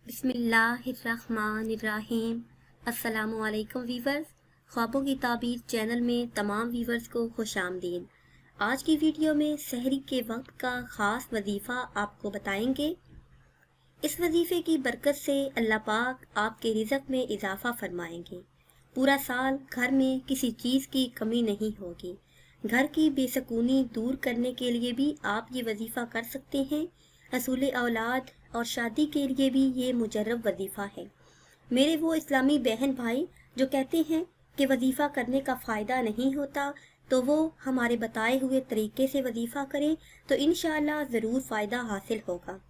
बिस्मिल्लाहिर्रहमानिर्रहीम। अस्सलाम वालेकुम वीवर्स। ख्वाबों की ताबीर चैनल में तमाम वीवर्स को खुश आमदीद। आज की वीडियो में सहरी के वक्त का ख़ास वजीफ़ा आपको बताएंगे। इस वजीफ़े की बरकत से अल्लाह पाक आपके रिज़्क़ में इजाफ़ा फरमाएंगे। पूरा साल घर में किसी चीज़ की कमी नहीं होगी। घर की बेसकूनी दूर करने के लिए भी आप ये वजीफ़ा कर सकते हैं। रसूल औलाद और शादी के लिए भी ये मुजर्रब वजीफ़ा है। मेरे वो इस्लामी बहन भाई जो कहते हैं कि वजीफ़ा करने का फ़ायदा नहीं होता, तो वो हमारे बताए हुए तरीके से वजीफ़ा करें तो इंशाअल्लाह ज़रूर फ़ायदा हासिल होगा।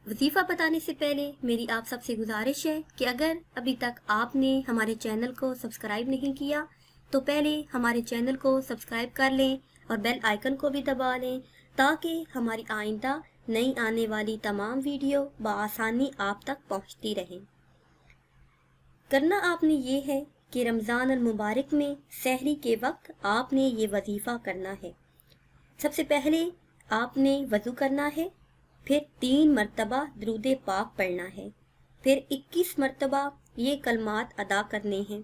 वजीफ़ा बताने से पहले मेरी आप सबसे गुजारिश है कि अगर अभी तक आपने हमारे चैनल को सब्सक्राइब नहीं किया तो पहले हमारे चैनल को सब्सक्राइब कर लें और बेल आइकन को भी दबा लें, ताकि हमारी आइंदा नई आने वाली तमाम वीडियो बआसानी आप तक पहुंचती रहें। करना आपने ये है कि रमज़ान अल मुबारक में सहरी के वक्त आपने ये वजीफ़ा करना है। सबसे पहले आपने वज़ू करना है, फिर 3 मरतबा दुरूद पाक पढ़ना है, फिर 21 मरतबा ये कलमात अदा करने हैं।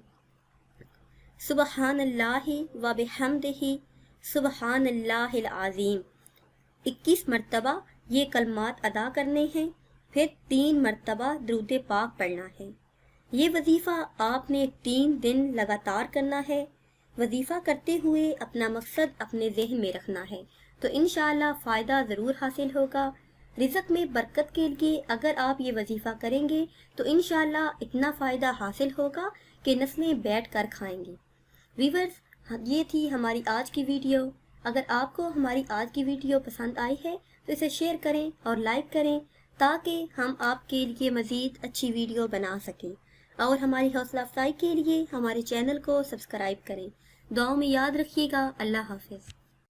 सुबहानल्लाहि व बिहम्दिही सुबहानल्लाहिल आज़ीम 21 मरतबा ये कलमात अदा करने हैं, फिर 3 मरतबा दुरूद पाक पढ़ना है। ये वजीफ़ा आपने 3 दिन लगातार करना है। वजीफ़ा करते हुए अपना मकसद अपने ज़हन में रखना है, तो इंशाअल्लाह फ़ायदा ज़रूर हासिल होगा। रिज़्क़ में बरकत के लिए अगर आप ये वजीफ़ा करेंगे तो इंशाअल्लाह इतना फ़ायदा हासिल होगा कि नस्लें बैठ कर खाएंगी। वीवर्स, ये थी हमारी आज की वीडियो। अगर आपको हमारी आज की वीडियो पसंद आई है तो इसे शेयर करें और लाइक करें, ताकि हम आपके लिए मज़ीद अच्छी वीडियो बना सकें। और हमारी हौसला अफजाई के लिए हमारे चैनल को सब्सक्राइब करें। दुआओं में याद रखिएगा। अल्लाह हाफ़िज़।